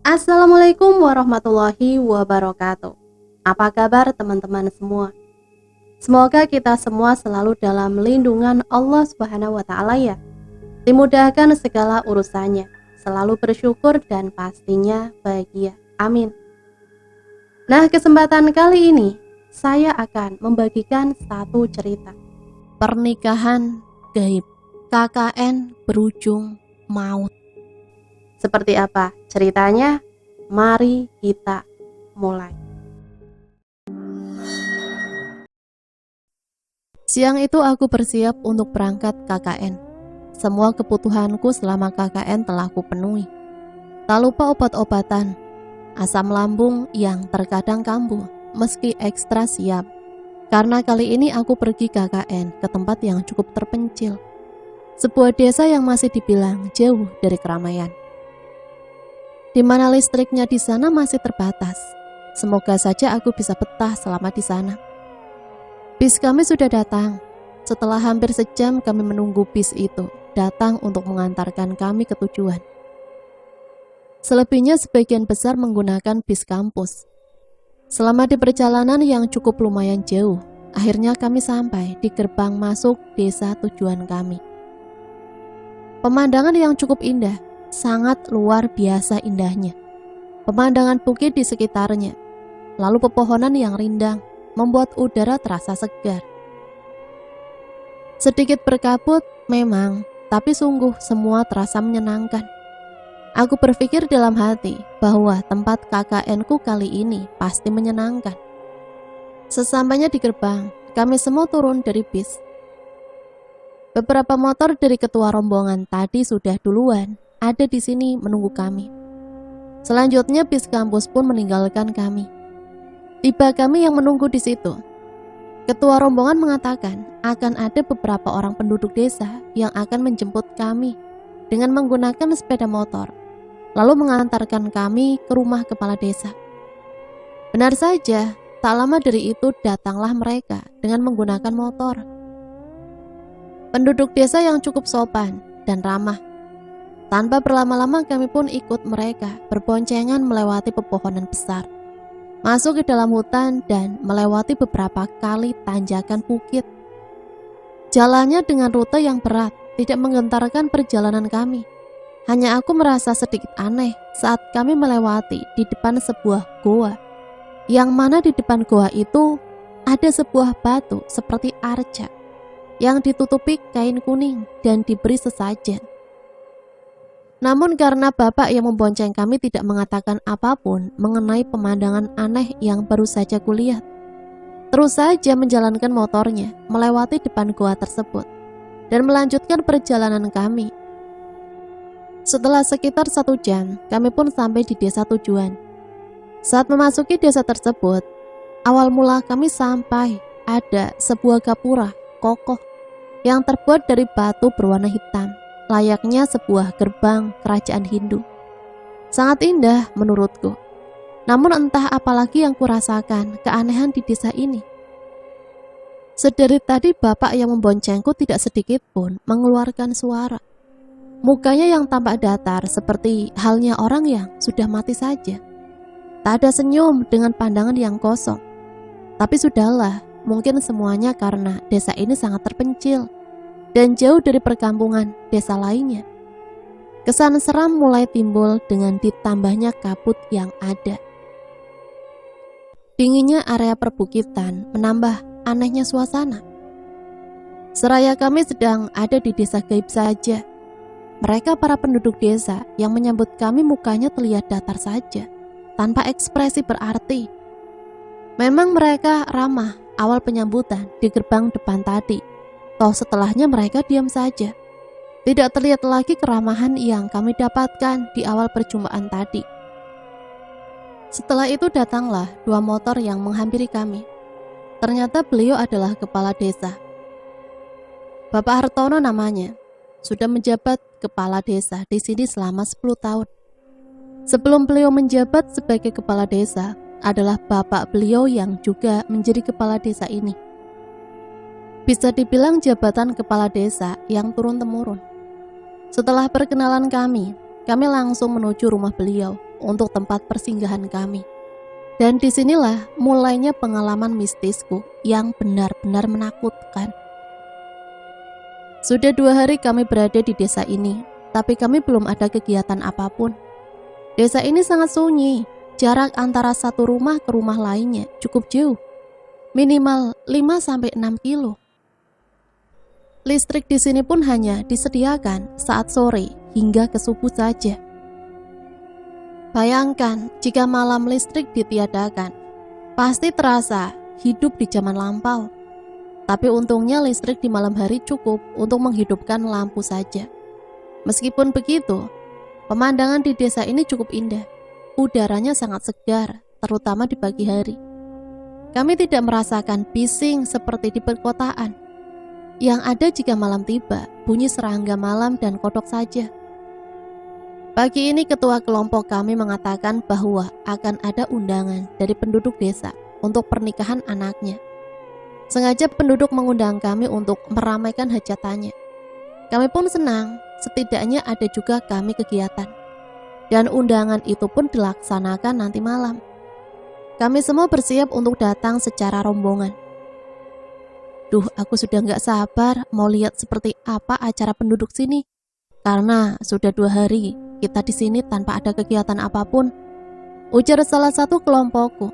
Assalamualaikum warahmatullahi wabarakatuh. Apa kabar teman-teman semua? Semoga kita semua selalu dalam lindungan Allah Subhanahu wa taala ya. Dimudahkan segala urusannya, selalu bersyukur dan pastinya bahagia. Amin. Nah, kesempatan kali ini saya akan membagikan satu cerita. Pernikahan gaib. KKN berujung maut. Seperti apa ceritanya? Mari kita mulai. Siang itu aku bersiap untuk berangkat KKN. Semua kebutuhanku selama KKN telah kupenuhi. Tak lupa obat-obatan, asam lambung yang terkadang kambuh, meski ekstra siap. Karena kali ini aku pergi KKN ke tempat yang cukup terpencil. Sebuah desa yang masih dibilang jauh dari keramaian, di mana listriknya di sana masih terbatas. Semoga saja aku bisa betah selama di sana. Bis kami sudah datang. Setelah hampir sejam kami menunggu bis itu datang untuk mengantarkan kami ke tujuan. Selebihnya sebagian besar menggunakan bis kampus. Selama di perjalanan yang cukup lumayan jauh, akhirnya kami sampai di gerbang masuk desa tujuan kami. Pemandangan yang cukup indah, sangat luar biasa indahnya. Pemandangan bukit di sekitarnya, lalu pepohonan yang rindang, membuat udara terasa segar. Sedikit berkabut memang, tapi sungguh semua terasa menyenangkan. Aku berpikir dalam hati bahwa tempat KKN-ku kali ini pasti menyenangkan. Sesampainya di gerbang, kami semua turun dari bis. Beberapa motor dari ketua rombongan tadi sudah duluan ada di sini menunggu kami. Selanjutnya bis kampus pun meninggalkan kami. Tiba kami yang menunggu di situ. Ketua rombongan mengatakan akan ada beberapa orang penduduk desa yang akan menjemput kami dengan menggunakan sepeda motor, lalu mengantarkan kami ke rumah kepala desa. Benar saja, tak lama dari itu datanglah mereka dengan menggunakan motor. Penduduk desa yang cukup sopan dan ramah. Tanpa berlama-lama kami pun ikut mereka berboncengan melewati pepohonan besar, masuk ke dalam hutan dan melewati beberapa kali tanjakan bukit. Jalannya dengan rute yang berat, tidak menggentarkan perjalanan kami. Hanya aku merasa sedikit aneh saat kami melewati di depan sebuah goa, yang mana di depan goa itu ada sebuah batu seperti arca yang ditutupi kain kuning dan diberi sesajen. Namun karena bapak yang membonceng kami tidak mengatakan apapun mengenai pemandangan aneh yang baru saja kulihat, terus saja menjalankan motornya melewati depan goa tersebut dan melanjutkan perjalanan kami. Setelah sekitar 1 jam, kami pun sampai di desa tujuan. Saat memasuki desa tersebut, awal mula kami sampai ada sebuah gapura kokoh yang terbuat dari batu berwarna hitam, layaknya sebuah gerbang kerajaan Hindu. Sangat indah menurutku. Namun entah apalagi yang kurasakan keanehan di desa ini. Sedari tadi bapak yang memboncengku tidak sedikit pun mengeluarkan suara. Mukanya yang tampak datar seperti halnya orang yang sudah mati saja. Tak ada senyum dengan pandangan yang kosong. Tapi sudahlah, mungkin semuanya karena desa ini sangat terpencil dan jauh dari perkampungan desa lainnya. Kesan seram mulai timbul dengan ditambahnya kabut yang ada. Dinginnya area perbukitan menambah anehnya suasana. Seraya kami sedang ada di desa gaib saja. Mereka para penduduk desa yang menyambut kami mukanya terlihat datar saja, tanpa ekspresi berarti. Memang mereka ramah awal penyambutan di gerbang depan tadi, toh setelahnya mereka diam saja. Tidak terlihat lagi keramahan yang kami dapatkan di awal perjumpaan tadi. Setelah itu datanglah 2 motor yang menghampiri kami. Ternyata beliau adalah kepala desa. Bapak Hartono namanya, sudah menjabat kepala desa di sini selama 10 tahun. Sebelum beliau menjabat sebagai kepala desa, adalah bapak beliau yang juga menjadi kepala desa ini. Bisa dibilang jabatan kepala desa yang turun-temurun. Setelah perkenalan kami langsung menuju rumah beliau untuk tempat persinggahan kami. Dan disinilah mulainya pengalaman mistisku yang benar-benar menakutkan. Sudah 2 hari kami berada di desa ini, tapi kami belum ada kegiatan apapun. Desa ini sangat sunyi, jarak antara satu rumah ke rumah lainnya cukup jauh, minimal 5-6 kilo. Listrik di sini pun hanya disediakan saat sore hingga ke subuh saja. Bayangkan jika malam listrik ditiadakan, pasti terasa hidup di zaman lampau. Tapi untungnya listrik di malam hari cukup untuk menghidupkan lampu saja. Meskipun begitu, pemandangan di desa ini cukup indah. Udaranya sangat segar, terutama di pagi hari. Kami tidak merasakan bising seperti di perkotaan. Yang ada jika malam tiba, bunyi serangga malam dan kodok saja. Pagi ini ketua kelompok kami mengatakan bahwa akan ada undangan dari penduduk desa untuk pernikahan anaknya. Sengaja penduduk mengundang kami untuk meramaikan hajatannya. Kami pun senang, setidaknya ada juga kami kegiatan. Dan undangan itu pun dilaksanakan nanti malam. Kami semua bersiap untuk datang secara rombongan. Duh, aku sudah gak sabar mau lihat seperti apa acara penduduk sini. Karena sudah 2 hari kita di sini tanpa ada kegiatan apapun, ujar salah satu kelompokku.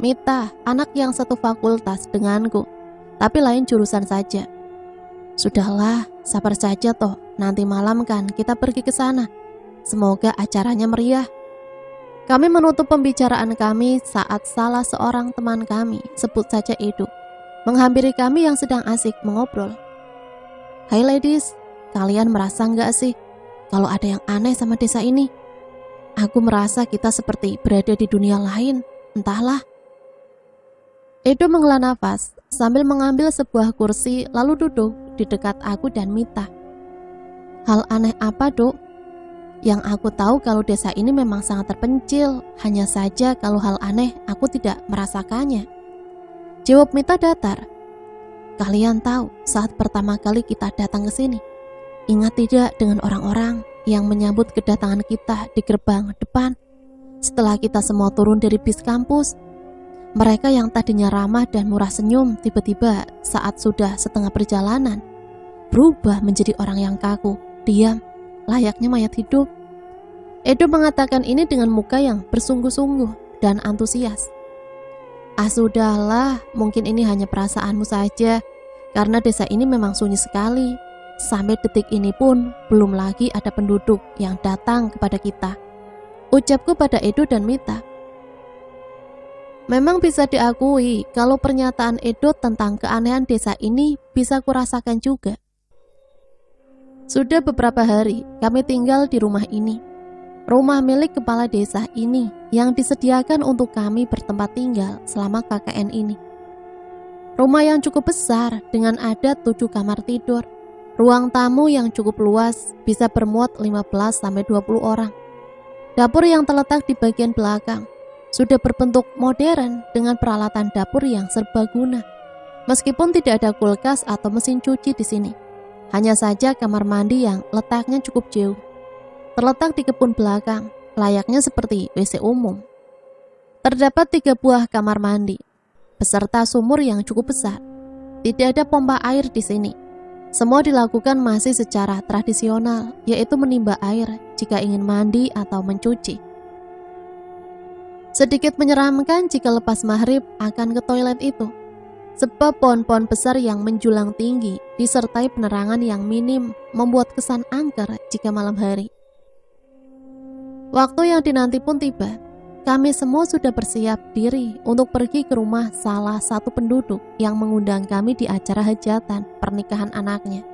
Mita, anak yang satu fakultas denganku, tapi lain jurusan saja. Sudahlah, sabar saja toh, nanti malam kan kita pergi ke sana. Semoga acaranya meriah. Kami menutup pembicaraan kami saat salah seorang teman kami, sebut saja Edo, menghampiri kami yang sedang asik mengobrol. Hai ladies, kalian merasa nggak sih kalau ada yang aneh sama desa ini? Aku merasa kita seperti berada di dunia lain, entahlah. Edo menghela nafas sambil mengambil sebuah kursi lalu duduk di dekat aku dan Mita. Hal aneh apa, Dok? Yang aku tahu kalau desa ini memang sangat terpencil, hanya saja kalau hal aneh aku tidak merasakannya. Jawab Mita datar. Kalian tahu saat pertama kali kita datang ke sini, ingat tidak dengan orang-orang yang menyambut kedatangan kita di gerbang depan? Setelah kita semua turun dari bis kampus, mereka yang tadinya ramah dan murah senyum tiba-tiba saat sudah setengah perjalanan berubah menjadi orang yang kaku, diam, layaknya mayat hidup. Edo mengatakan ini dengan muka yang bersungguh-sungguh dan antusias. Sudahlah, mungkin ini hanya perasaanmu saja, karena desa ini memang sunyi sekali. Sampai detik ini pun belum lagi ada penduduk yang datang kepada kita, ucapku pada Edo dan Mita. Memang bisa diakui kalau pernyataan Edo tentang keanehan desa ini bisa kurasakan juga. Sudah beberapa hari kami tinggal di rumah ini, rumah milik kepala desa ini yang disediakan untuk kami bertempat tinggal selama KKN ini. Rumah yang cukup besar dengan ada 7 kamar tidur, ruang tamu yang cukup luas bisa bermuat 15-20 orang. Dapur yang terletak di bagian belakang sudah berbentuk modern dengan peralatan dapur yang serbaguna. Meskipun tidak ada kulkas atau mesin cuci di sini, hanya saja kamar mandi yang letaknya cukup jauh, terletak di kebun belakang, layaknya seperti WC umum. Terdapat 3 buah kamar mandi, beserta sumur yang cukup besar. Tidak ada pompa air di sini. Semua dilakukan masih secara tradisional, yaitu menimba air jika ingin mandi atau mencuci. Sedikit menyeramkan jika lepas maghrib akan ke toilet itu, sebab pohon-pohon besar yang menjulang tinggi disertai penerangan yang minim membuat kesan angker jika malam hari. Waktu yang dinanti pun tiba. Kami semua sudah bersiap diri untuk pergi ke rumah salah satu penduduk yang mengundang kami di acara hajatan pernikahan anaknya.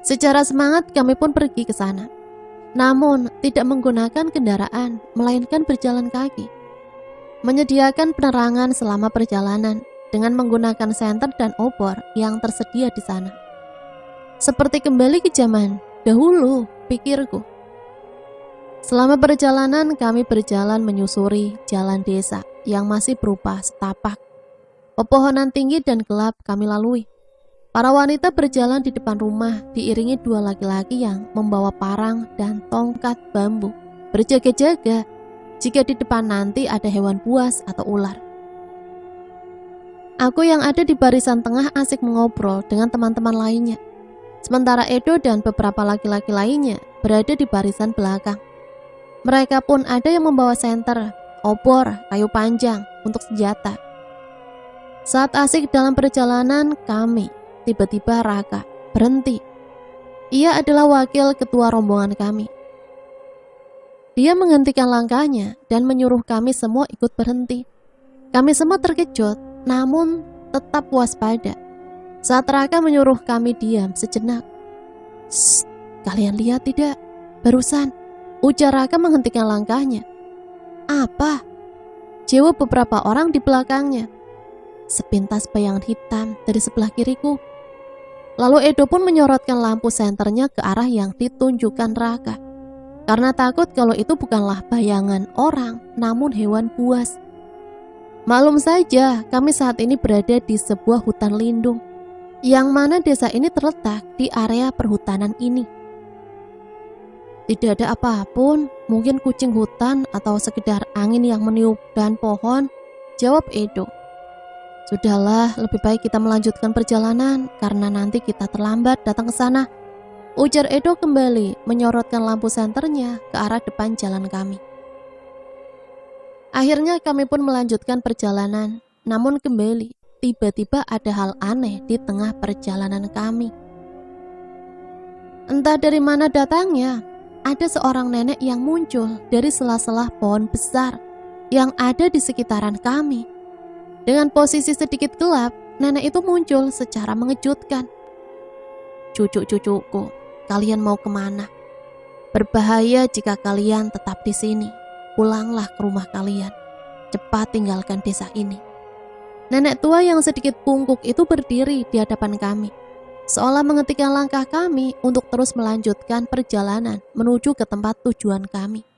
Secara semangat kami pun pergi ke sana. Namun tidak menggunakan kendaraan, melainkan berjalan kaki. Menyediakan penerangan selama perjalanan dengan menggunakan senter dan obor yang tersedia di sana. Seperti kembali ke zaman dahulu, pikirku. Selama perjalanan kami berjalan menyusuri jalan desa yang masih berupa setapak. Pepohonan tinggi dan gelap kami lalui. Para wanita berjalan di depan rumah diiringi 2 laki-laki yang membawa parang dan tongkat bambu. berjaga-jaga jika di depan nanti ada hewan buas atau ular. Aku yang ada di barisan tengah asik mengobrol dengan teman-teman lainnya, sementara Edo dan beberapa laki-laki lainnya berada di barisan belakang. Mereka pun ada yang membawa senter, obor, kayu panjang untuk senjata. Saat asik dalam perjalanan kami, tiba-tiba Raka berhenti. Ia adalah wakil ketua rombongan kami. Dia menghentikan langkahnya dan menyuruh kami semua ikut berhenti. Kami semua terkejut, namun tetap waspada. Saat Raka menyuruh kami diam sejenak. "Shh, kalian lihat tidak? Barusan," ujar Raka menghentikan langkahnya. "Apa?" jawab beberapa orang di belakangnya. Sepintas bayangan hitam dari sebelah kiriku. Lalu Edo pun menyorotkan lampu senternya ke arah yang ditunjukkan Raka. Karena takut kalau itu bukanlah bayangan orang, namun hewan buas. Maklum saja, kami saat ini berada di sebuah hutan lindung, yang mana desa ini terletak di area perhutanan ini. Tidak ada apapun, mungkin kucing hutan atau sekedar angin yang meniupkan pohon, jawab Edo. Sudahlah, lebih baik kita melanjutkan perjalanan karena nanti kita terlambat datang ke sana, ujar Edo kembali menyorotkan lampu senternya ke arah depan jalan kami. Akhirnya kami pun melanjutkan perjalanan, namun kembali tiba-tiba ada hal aneh di tengah perjalanan kami. Entah dari mana datangnya, ada seorang nenek yang muncul dari sela-sela pohon besar yang ada di sekitaran kami. Dengan posisi sedikit gelap, nenek itu muncul secara mengejutkan. "Cucu-cucuku, kalian mau kemana? Berbahaya jika kalian tetap di sini. Pulanglah ke rumah kalian. Cepat tinggalkan desa ini." Nenek tua yang sedikit bungkuk itu berdiri di hadapan kami, seolah menghentikan langkah kami untuk terus melanjutkan perjalanan menuju ke tempat tujuan kami.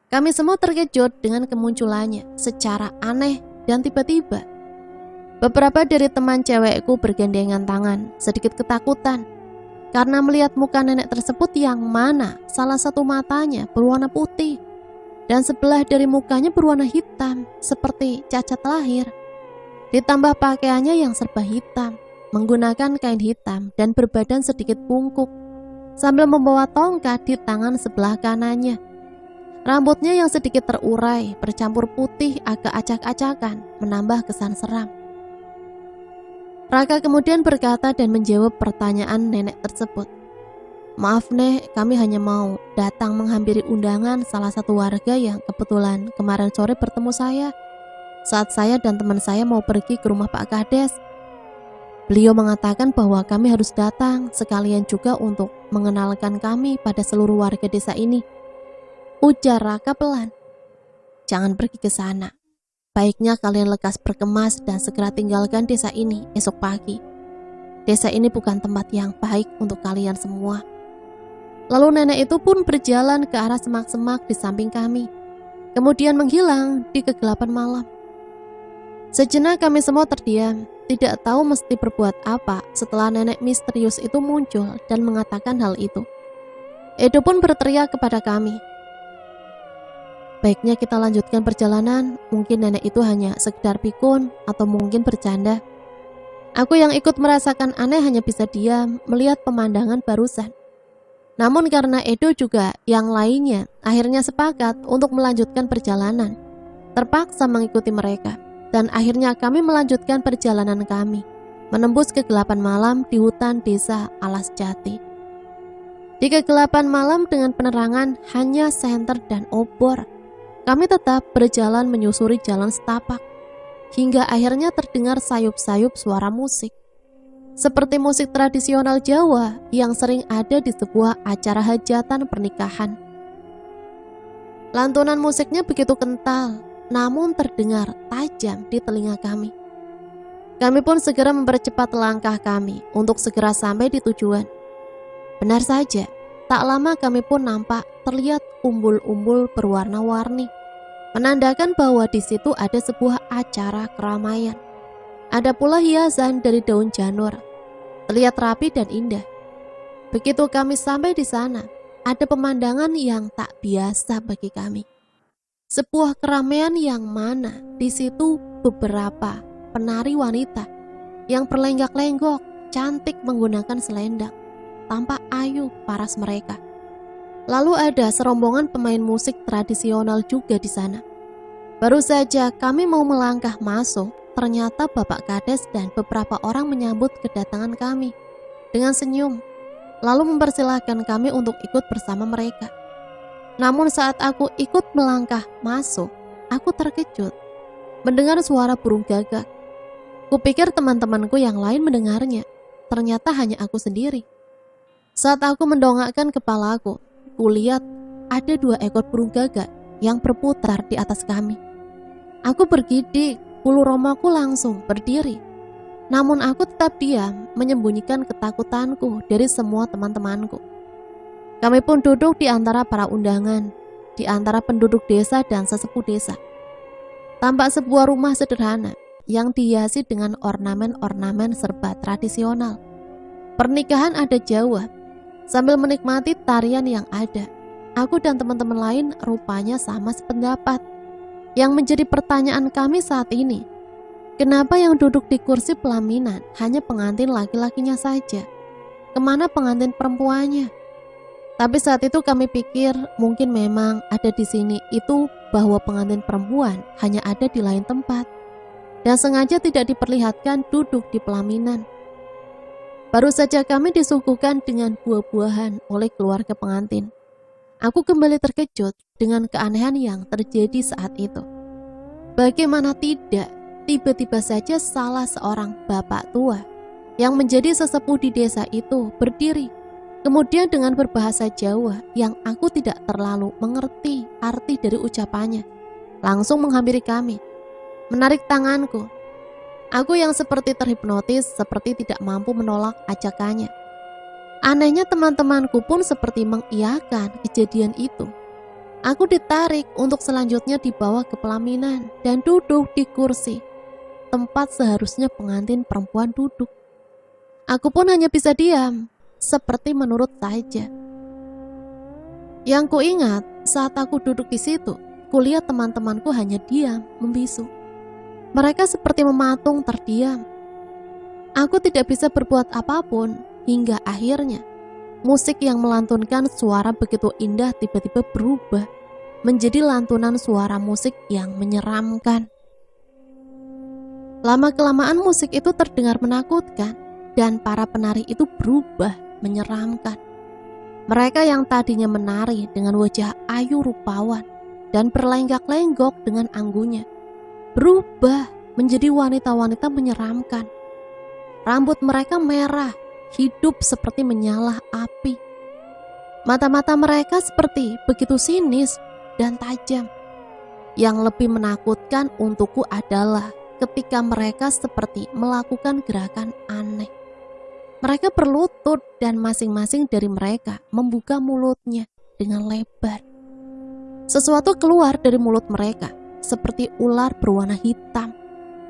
Kami semua terkejut dengan kemunculannya secara aneh dan tiba-tiba. Beberapa dari teman cewekku bergandengan tangan, sedikit ketakutan karena melihat muka nenek tersebut yang mana salah satu matanya berwarna putih dan sebelah dari mukanya berwarna hitam seperti cacat lahir. Ditambah pakaiannya yang serba hitam, menggunakan kain hitam dan berbadan sedikit bungkuk, sambil membawa tongkat di tangan sebelah kanannya. Rambutnya yang sedikit terurai, bercampur putih agak acak-acakan, menambah kesan seram. Raka kemudian berkata dan menjawab pertanyaan nenek tersebut. "Maaf Nek, kami hanya mau datang menghampiri undangan salah satu warga yang kebetulan kemarin sore bertemu saya saat saya dan teman saya mau pergi ke rumah Pak Kades. Beliau mengatakan bahwa kami harus datang sekalian juga untuk mengenalkan kami pada seluruh warga desa ini," ujar Raka pelan. "Jangan pergi ke sana. Baiknya kalian lekas berkemas dan segera tinggalkan desa ini esok pagi. Desa ini bukan tempat yang baik untuk kalian semua." Lalu nenek itu pun berjalan ke arah semak-semak di samping kami, kemudian menghilang di kegelapan malam. Sejenak kami semua terdiam, tidak tahu mesti berbuat apa setelah nenek misterius itu muncul dan mengatakan hal itu. Edo pun berteriak kepada kami, "Baiknya kita lanjutkan perjalanan, mungkin nenek itu hanya sekedar pikun atau mungkin bercanda." Aku yang ikut merasakan aneh hanya bisa diam melihat pemandangan barusan. Namun karena Edo juga yang lainnya akhirnya sepakat untuk melanjutkan perjalanan, terpaksa mengikuti mereka, dan akhirnya kami melanjutkan perjalanan kami, menembus kegelapan malam di hutan desa Alas Jati. Di kegelapan malam dengan penerangan hanya senter dan obor, kami tetap berjalan menyusuri jalan setapak, hingga akhirnya terdengar sayup-sayup suara musik. Seperti musik tradisional Jawa yang sering ada di sebuah acara hajatan pernikahan. Lantunan musiknya begitu kental, namun terdengar tajam di telinga kami. Kami pun segera mempercepat langkah kami untuk segera sampai di tujuan. Benar saja, tak lama kami pun nampak terlihat umbul-umbul berwarna-warni, menandakan bahwa di situ ada sebuah acara keramaian. Ada pula hiasan dari daun janur, terlihat rapi dan indah. Begitu kami sampai di sana, ada pemandangan yang tak biasa bagi kami. Sebuah keramaian yang mana di situ beberapa penari wanita yang berlenggak-lenggok cantik menggunakan selendang, tampak ayu paras mereka. Lalu ada serombongan pemain musik tradisional juga di sana. Baru saja kami mau melangkah masuk, ternyata Bapak Kades dan beberapa orang menyambut kedatangan kami dengan senyum, lalu mempersilahkan kami untuk ikut bersama mereka. Namun saat aku ikut melangkah masuk, aku terkejut mendengar suara burung gagak. Kupikir teman-temanku yang lain mendengarnya, ternyata hanya aku sendiri. Saat aku mendongakkan kepalaku, kulihat ada 2 ekor burung gagak yang berputar di atas kami. Aku bergidik, bulu romaku langsung berdiri. Namun aku tetap diam, menyembunyikan ketakutanku dari semua teman-temanku. Kami pun duduk di antara para undangan, di antara penduduk desa dan sesepuh desa. Tampak sebuah rumah sederhana yang dihiasi dengan ornamen-ornamen serba tradisional. Pernikahan adat Jawa. Sambil menikmati tarian yang ada, aku dan teman-teman lain rupanya sama sependapat. Yang menjadi pertanyaan kami saat ini, kenapa yang duduk di kursi pelaminan hanya pengantin laki-lakinya saja? Kemana pengantin perempuannya? Tapi saat itu kami pikir mungkin memang ada di sini itu bahwa pengantin perempuan hanya ada di lain tempat dan sengaja tidak diperlihatkan duduk di pelaminan. Baru saja kami disuguhkan dengan buah-buahan oleh keluarga pengantin. Aku kembali terkejut dengan keanehan yang terjadi saat itu. Bagaimana tidak, tiba-tiba saja salah seorang bapak tua yang menjadi sesepuh di desa itu berdiri. Kemudian dengan berbahasa Jawa yang aku tidak terlalu mengerti arti dari ucapannya, langsung menghampiri kami, menarik tanganku. Aku yang seperti terhipnotis, seperti tidak mampu menolak ajakannya. Anehnya teman-temanku pun seperti mengiyakan kejadian itu. Aku ditarik untuk selanjutnya dibawa ke pelaminan dan duduk di kursi, tempat seharusnya pengantin perempuan duduk. Aku pun hanya bisa diam, seperti menurut saja. Yang kuingat saat aku duduk di situ, kulihat teman-temanku hanya diam, membisu. Mereka seperti mematung terdiam. Aku tidak bisa berbuat apapun hingga akhirnya musik yang melantunkan suara begitu indah tiba-tiba berubah menjadi lantunan suara musik yang menyeramkan. Lama-kelamaan musik itu terdengar menakutkan dan para penari itu berubah menyeramkan. Mereka yang tadinya menari dengan wajah ayu rupawan dan berlenggak-lenggok dengan anggunnya berubah menjadi wanita-wanita menyeramkan. Rambut mereka merah, hidup seperti menyala api. Mata-mata mereka seperti begitu sinis dan tajam. Yang lebih menakutkan untukku adalah ketika mereka seperti melakukan gerakan aneh. Mereka berlutut dan masing-masing dari mereka membuka mulutnya dengan lebar. Sesuatu keluar dari mulut mereka seperti ular berwarna hitam.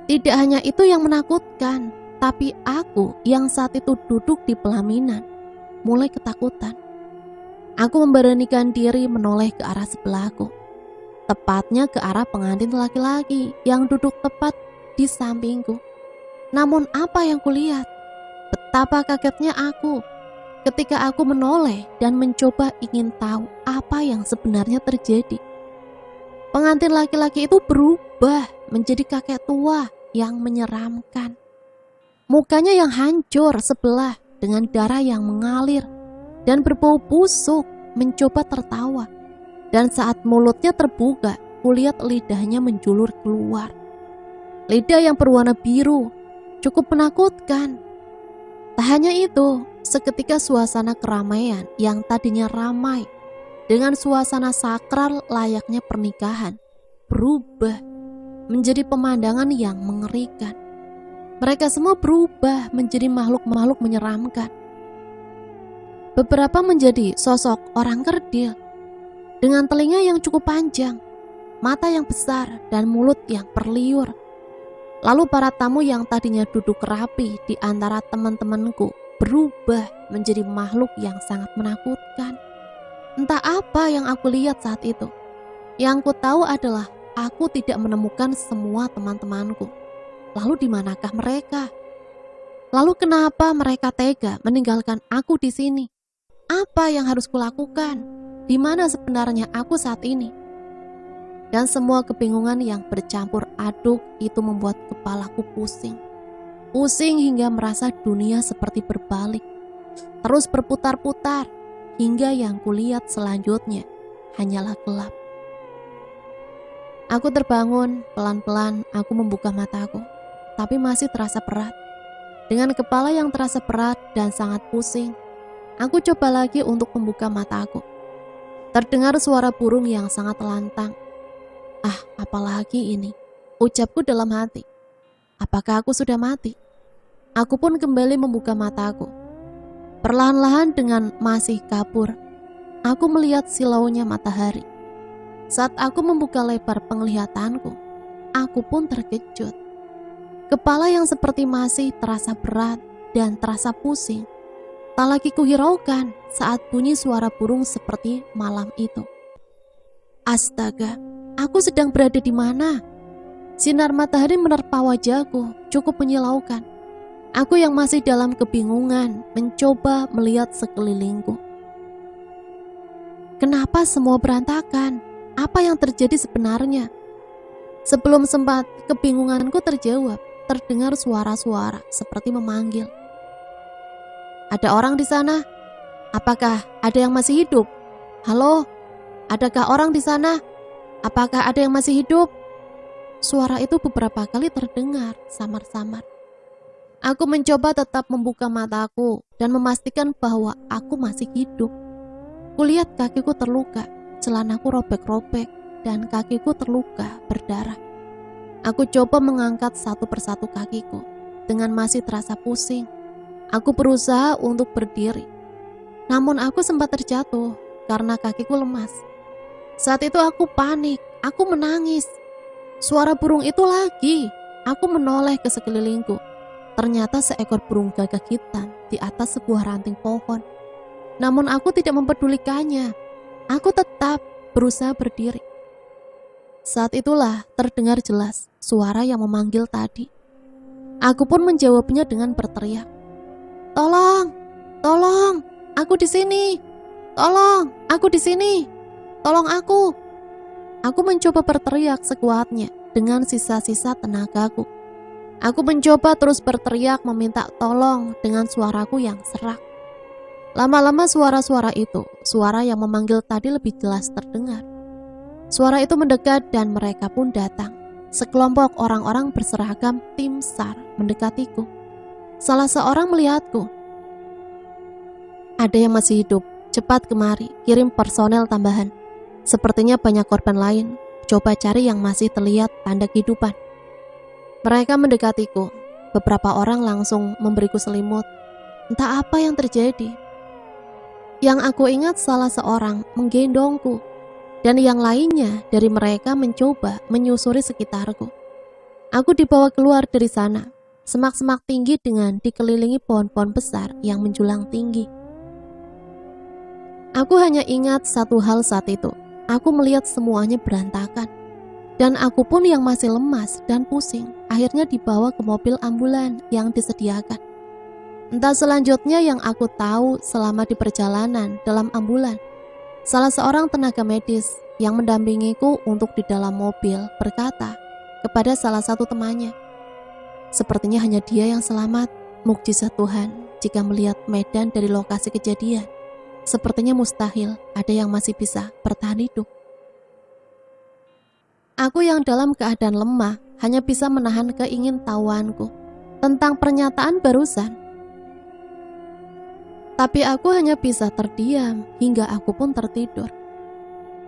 Tidak hanya itu yang menakutkan, tapi aku yang saat itu duduk di pelaminan mulai ketakutan. Aku memberanikan diri menoleh ke arah sebelahku, tepatnya ke arah pengantin laki-laki yang duduk tepat di sampingku. Namun apa yang kulihat? Betapa kagetnya aku ketika aku menoleh dan mencoba ingin tahu apa yang sebenarnya terjadi. Pengantin laki-laki itu berubah menjadi kakek tua yang menyeramkan. Mukanya yang hancur sebelah dengan darah yang mengalir dan berbau busuk mencoba tertawa. Dan saat mulutnya terbuka, kulihat lidahnya menjulur keluar. Lidah yang berwarna biru, cukup menakutkan. Tak hanya itu, seketika suasana keramaian yang tadinya ramai dengan suasana sakral layaknya pernikahan berubah menjadi pemandangan yang mengerikan. Mereka semua berubah menjadi makhluk-makhluk menyeramkan. Beberapa menjadi sosok orang kerdil dengan telinga yang cukup panjang, mata yang besar dan mulut yang berliur. Lalu para tamu yang tadinya duduk rapi di antara teman-temanku berubah menjadi makhluk yang sangat menakutkan. Entah apa yang aku lihat saat itu. Yang ku tahu adalah aku tidak menemukan semua teman-temanku. Lalu di manakah mereka? Lalu kenapa mereka tega meninggalkan aku di sini? Apa yang harus kulakukan? Di mana sebenarnya aku saat ini? Dan semua kebingungan yang bercampur aduk itu membuat kepalaku pusing. Pusing hingga merasa dunia seperti berbalik. Terus berputar-putar hingga yang kulihat selanjutnya hanyalah gelap. Aku terbangun, pelan-pelan aku membuka mataku, tapi masih terasa berat. Dengan kepala yang terasa berat dan sangat pusing, aku coba lagi untuk membuka mataku. Terdengar suara burung yang sangat lantang. Ah, apalagi ini? Ucapku dalam hati. Apakah aku sudah mati? Aku pun kembali membuka mataku. Perlahan-lahan dengan masih kabur, aku melihat silaunya matahari. Saat aku membuka lebar penglihatanku, aku pun terkejut. Kepala yang seperti masih terasa berat dan terasa pusing, tak lagi kuhiraukan saat bunyi suara burung seperti malam itu. Astaga, aku sedang berada di mana? Sinar matahari menerpa wajahku, cukup menyilaukan. Aku yang masih dalam kebingungan mencoba melihat sekelilingku. Kenapa semua berantakan? Apa yang terjadi sebenarnya? Sebelum sempat kebingunganku terjawab, terdengar suara-suara seperti memanggil. Ada orang di sana? Apakah ada yang masih hidup? Halo? Adakah orang di sana? Apakah ada yang masih hidup? Suara itu beberapa kali terdengar samar-samar. Aku mencoba tetap membuka mataku dan memastikan bahwa aku masih hidup. Kulihat kakiku terluka, celanaku robek-robek, dan kakiku terluka berdarah. Aku coba mengangkat satu persatu kakiku. Dengan masih terasa pusing, aku berusaha untuk berdiri. Namun aku sempat terjatuh karena kakiku lemas. Saat itu aku panik, aku menangis. Suara burung itu lagi. Aku menoleh ke sekelilingku. Ternyata seekor burung gagak hitam di atas sebuah ranting pohon. Namun aku tidak mempedulikannya. Aku tetap berusaha berdiri. Saat itulah terdengar jelas suara yang memanggil tadi. Aku pun menjawabnya dengan berteriak. Tolong, tolong, aku di sini. Tolong, aku di sini. Tolong aku. Aku mencoba berteriak sekuatnya dengan sisa-sisa tenagaku. Aku mencoba terus berteriak meminta tolong dengan suaraku yang serak. Lama-lama suara-suara itu, suara yang memanggil tadi lebih jelas terdengar. Suara itu mendekat dan mereka pun datang. Sekelompok orang-orang berseragam tim SAR mendekatiku. Salah seorang melihatku. Ada yang masih hidup, cepat kemari, kirim personel tambahan. Sepertinya banyak korban lain, coba cari yang masih terlihat tanda kehidupan. Mereka mendekatiku, beberapa orang langsung memberiku selimut. Entah apa yang terjadi. Yang aku ingat salah seorang menggendongku, dan yang lainnya dari mereka mencoba menyusuri sekitarku. Aku dibawa keluar dari sana, semak-semak tinggi dengan dikelilingi pohon-pohon besar yang menjulang tinggi. Aku hanya ingat satu hal saat itu, aku melihat semuanya berantakan. Dan aku pun yang masih lemas dan pusing, akhirnya dibawa ke mobil ambulan yang disediakan. Entah selanjutnya yang aku tahu selama di perjalanan dalam ambulan, salah seorang tenaga medis yang mendampingiku untuk di dalam mobil berkata kepada salah satu temannya, sepertinya hanya dia yang selamat, mukjizat Tuhan jika melihat medan dari lokasi kejadian. Sepertinya mustahil ada yang masih bisa bertahan hidup. Aku yang dalam keadaan lemah hanya bisa menahan keingintahuanku tentang pernyataan barusan. Tapi aku hanya bisa terdiam hingga aku pun tertidur.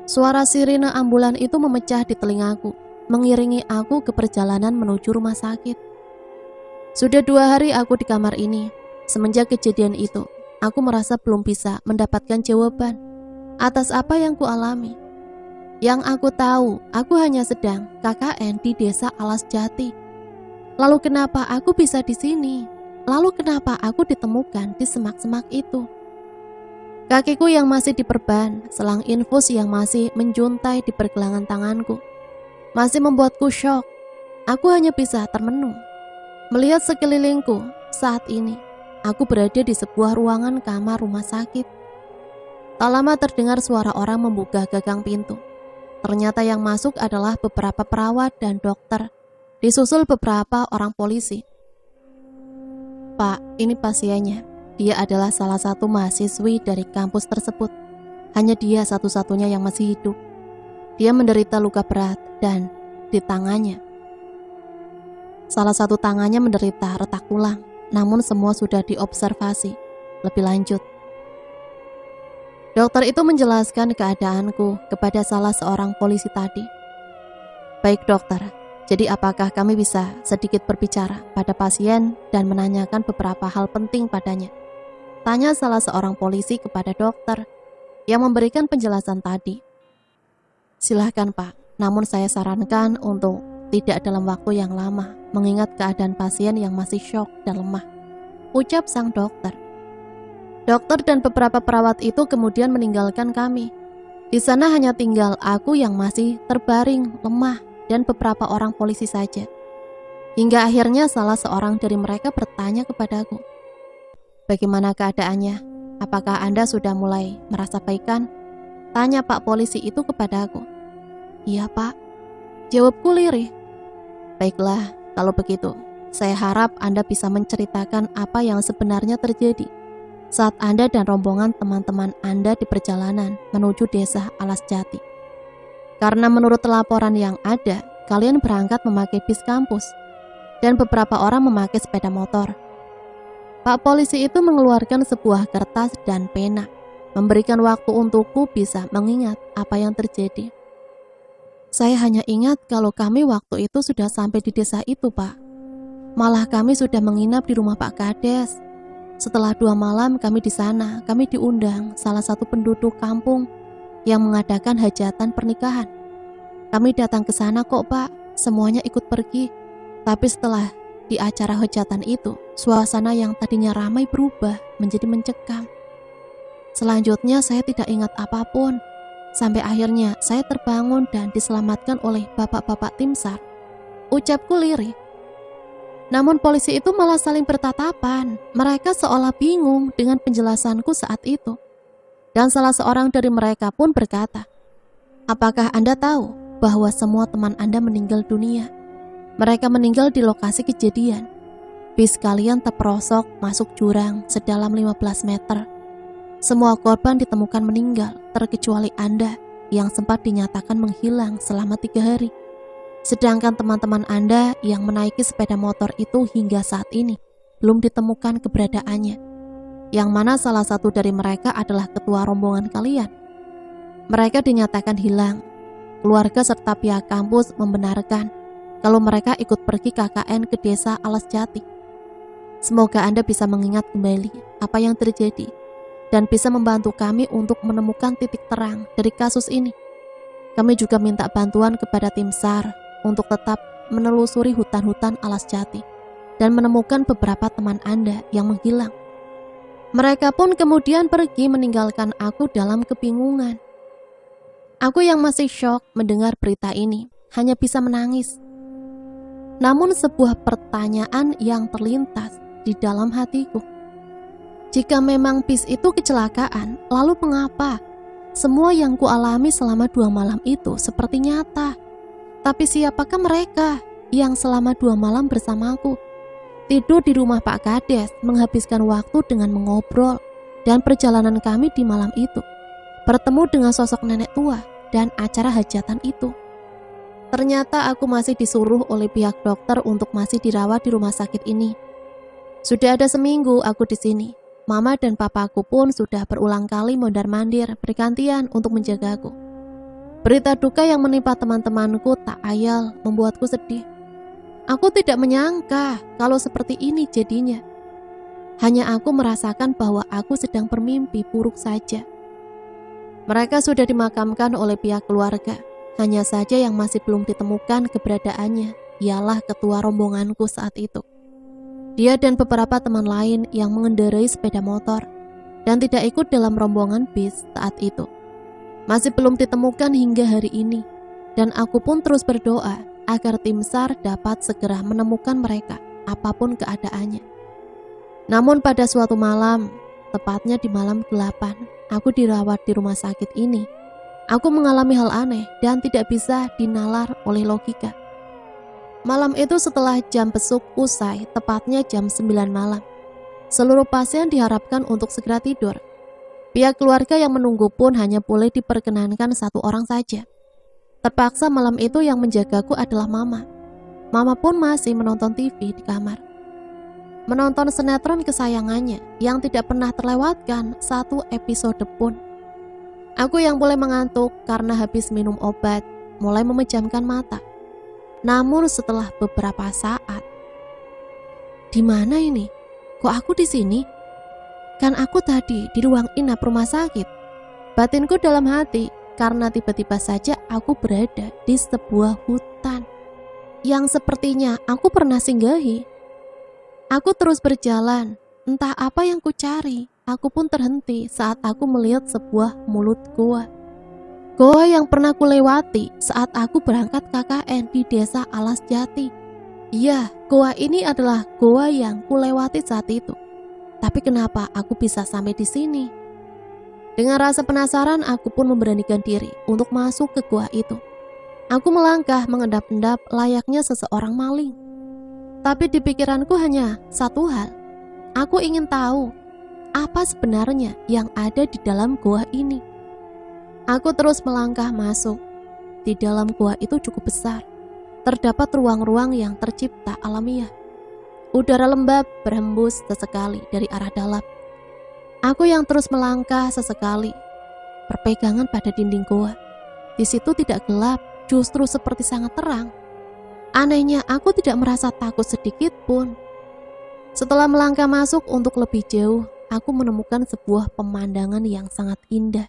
Suara sirine ambulan itu memecah di telingaku, mengiringi aku ke perjalanan menuju rumah sakit. Sudah 2 hari aku di kamar ini. Semenjak kejadian itu, aku merasa belum bisa mendapatkan jawaban atas apa yang kualami. Yang aku tahu, aku hanya sedang KKN di desa Alas Jati. Lalu kenapa aku bisa di sini? Lalu kenapa aku ditemukan di semak-semak itu? Kakiku yang masih diperban, selang infus yang masih menjuntai di pergelangan tanganku, masih membuatku syok. Aku hanya bisa termenung melihat sekelilingku. Saat ini aku berada di sebuah ruangan kamar rumah sakit. Tak lama terdengar suara orang membuka gagang pintu. Ternyata yang masuk adalah beberapa perawat dan dokter, disusul beberapa orang polisi. "Pak, ini pasiennya. Dia adalah salah satu mahasiswi dari kampus tersebut. Hanya dia satu-satunya yang masih hidup. Dia menderita luka berat dan di tangannya, salah satu tangannya menderita retak tulang, namun semua sudah diobservasi lebih lanjut." Dokter itu menjelaskan keadaanku kepada salah seorang polisi tadi. "Baik dokter, jadi apakah kami bisa sedikit berbicara pada pasien dan menanyakan beberapa hal penting padanya?" tanya salah seorang polisi kepada dokter yang memberikan penjelasan tadi. "Silahkan Pak, namun saya sarankan untuk tidak dalam waktu yang lama, mengingat keadaan pasien yang masih syok dan lemah," ucap sang dokter. Dokter dan beberapa perawat itu kemudian meninggalkan kami. Di sana hanya tinggal aku yang masih terbaring, lemah, dan beberapa orang polisi saja. Hingga akhirnya salah seorang dari mereka bertanya kepadaku, "Bagaimana keadaannya? Apakah Anda sudah mulai merasa baikan?" tanya Pak polisi itu kepadaku. "Iya Pak," jawabku lirih. "Baiklah, kalau begitu, saya harap Anda bisa menceritakan apa yang sebenarnya terjadi saat Anda dan rombongan teman-teman Anda di perjalanan menuju desa Alas Jati. Karena menurut laporan yang ada, kalian berangkat memakai bis kampus dan beberapa orang memakai sepeda motor." Pak polisi itu mengeluarkan sebuah kertas dan pena, memberikan waktu untukku bisa mengingat apa yang terjadi. "Saya hanya ingat kalau kami waktu itu sudah sampai di desa itu, Pak. Malah kami sudah menginap di rumah Pak Kades. Setelah 2 malam kami di sana, kami diundang salah satu penduduk kampung yang mengadakan hajatan pernikahan. Kami datang ke sana kok Pak, semuanya ikut pergi. Tapi setelah di acara hajatan itu, suasana yang tadinya ramai berubah menjadi mencekam. Selanjutnya saya tidak ingat apapun, sampai akhirnya saya terbangun dan diselamatkan oleh bapak-bapak tim SAR," ucapku lirih. Namun polisi itu malah saling bertatapan. Mereka seolah bingung dengan penjelasanku saat itu. Dan salah seorang dari mereka pun berkata, "Apakah Anda tahu bahwa semua teman Anda meninggal dunia? Mereka meninggal di lokasi kejadian. Bis kalian terperosok masuk jurang sedalam 15 meter. Semua korban ditemukan meninggal, terkecuali Anda yang sempat dinyatakan menghilang selama 3 hari. Sedangkan teman-teman Anda yang menaiki sepeda motor itu hingga saat ini belum ditemukan keberadaannya, yang mana salah satu dari mereka adalah ketua rombongan kalian. Mereka dinyatakan hilang. Keluarga serta pihak kampus membenarkan kalau mereka ikut pergi KKN ke desa Alas Jati. Semoga Anda bisa mengingat kembali apa yang terjadi dan bisa membantu kami untuk menemukan titik terang dari kasus ini. Kami juga minta bantuan kepada tim SAR untuk tetap menelusuri hutan-hutan Alas Jati dan menemukan beberapa teman Anda yang menghilang." Mereka pun kemudian pergi meninggalkan aku dalam kebingungan. Aku yang masih syok mendengar berita ini hanya bisa menangis. Namun sebuah pertanyaan yang terlintas di dalam hatiku. Jika memang bis itu kecelakaan, lalu mengapa semua yang kualami selama 2 malam itu seperti nyata? Tapi siapakah mereka yang selama 2 malam bersamaku? Tidur di rumah Pak Kades, menghabiskan waktu dengan mengobrol, dan perjalanan kami di malam itu bertemu dengan sosok nenek tua dan acara hajatan itu. Ternyata aku masih disuruh oleh pihak dokter untuk masih dirawat di rumah sakit ini. Sudah ada seminggu aku di sini. Mama dan papaku pun sudah berulang kali mondar-mandir bergantian untuk menjagaku. Berita duka yang menimpa teman-temanku tak ayal membuatku sedih. Aku tidak menyangka kalau seperti ini jadinya. Hanya aku merasakan bahwa aku sedang bermimpi buruk saja. Mereka sudah dimakamkan oleh pihak keluarga. Hanya saja yang masih belum ditemukan keberadaannya ialah ketua rombonganku saat itu. Dia dan beberapa teman lain yang mengendarai sepeda motor dan tidak ikut dalam rombongan bis saat itu. Masih belum ditemukan hingga hari ini, dan aku pun terus berdoa agar tim SAR dapat segera menemukan mereka, apapun keadaannya. Namun pada suatu malam, tepatnya di malam ke-8, aku dirawat di rumah sakit ini. Aku mengalami hal aneh dan tidak bisa dinalar oleh logika. Malam itu setelah jam besuk usai, tepatnya jam 9 malam. Seluruh pasien diharapkan untuk segera tidur. Pihak keluarga yang menunggu pun hanya boleh diperkenankan satu orang saja. Terpaksa malam itu yang menjagaku adalah mama. Mama pun masih menonton TV di kamar. Menonton sinetron kesayangannya yang tidak pernah terlewatkan satu episode pun. Aku yang boleh mengantuk karena habis minum obat, mulai memejamkan mata. Namun setelah beberapa saat, di mana ini? Kok aku di sini? Kan aku tadi di ruang inap rumah sakit. Batinku dalam hati karena tiba-tiba saja aku berada di sebuah hutan yang sepertinya aku pernah singgahi. Aku terus berjalan, entah apa yang ku cari. Aku pun terhenti saat aku melihat sebuah mulut goa. Goa yang pernah ku lewati saat aku berangkat KKN di desa Alas Jati. Iya, goa ini adalah goa yang ku lewati saat itu. Tapi kenapa aku bisa sampai di sini? Dengan rasa penasaran, aku pun memberanikan diri untuk masuk ke goa itu. Aku melangkah mengendap-endap layaknya seseorang maling. Tapi di pikiranku hanya satu hal. Aku ingin tahu apa sebenarnya yang ada di dalam goa ini. Aku terus melangkah masuk. Di dalam gua itu cukup besar. Terdapat ruang-ruang yang tercipta alamiah. Udara lembab berhembus sesekali dari arah dalam. Aku yang terus melangkah sesekali, berpegangan pada dinding gua. Di situ tidak gelap, justru seperti sangat terang. Anehnya, aku tidak merasa takut sedikit pun. Setelah melangkah masuk untuk lebih jauh, aku menemukan sebuah pemandangan yang sangat indah.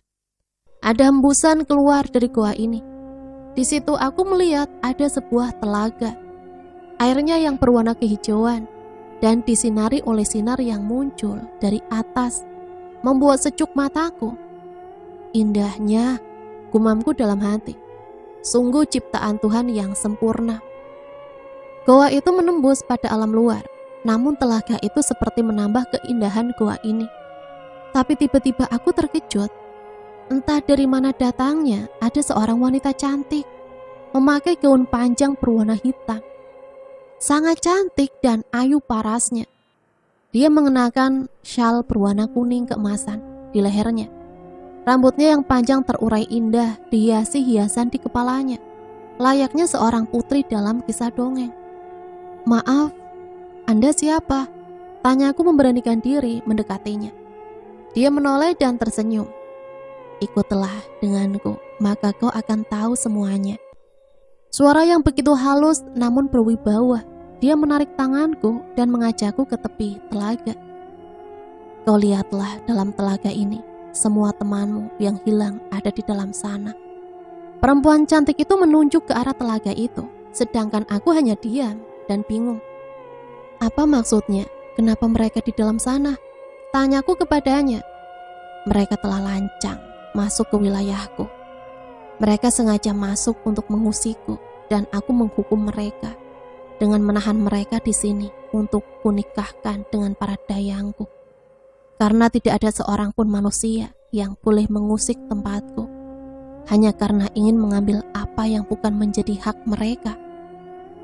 Ada hembusan keluar dari goa ini. Di situ aku melihat ada sebuah telaga. Airnya yang berwarna kehijauan dan disinari oleh sinar yang muncul dari atas, membuat sejuk mataku. Indahnya, gumamku dalam hati. Sungguh ciptaan Tuhan yang sempurna. Goa itu menembus pada alam luar, namun telaga itu seperti menambah keindahan goa ini. Tapi tiba-tiba aku terkejut. Entah dari mana datangnya, ada seorang wanita cantik, memakai gaun panjang berwarna hitam. Sangat cantik dan ayu parasnya. Dia mengenakan syal berwarna kuning keemasan di lehernya. Rambutnya yang panjang terurai indah, dihiasi hiasan di kepalanya, layaknya seorang putri dalam kisah dongeng. "Maaf, Anda siapa?" Tanyaku memberanikan diri mendekatinya. Dia menoleh dan tersenyum. "Ikutlah denganku, maka kau akan tahu semuanya." Suara yang begitu halus namun berwibawa. Dia menarik tanganku dan mengajakku ke tepi telaga. "Kau lihatlah dalam telaga ini, semua temanmu yang hilang ada di dalam sana." Perempuan cantik itu menunjuk ke arah telaga itu, sedangkan aku hanya diam dan bingung. Apa maksudnya? Kenapa mereka di dalam sana? Tanyaku kepadanya. Mereka telah lancang masuk ke wilayahku. Mereka sengaja masuk untuk mengusikku dan aku menghukum mereka dengan menahan mereka di sini untuk kunikahkan dengan para dayangku. Karena tidak ada seorang pun manusia yang boleh mengusik tempatku hanya karena ingin mengambil apa yang bukan menjadi hak mereka.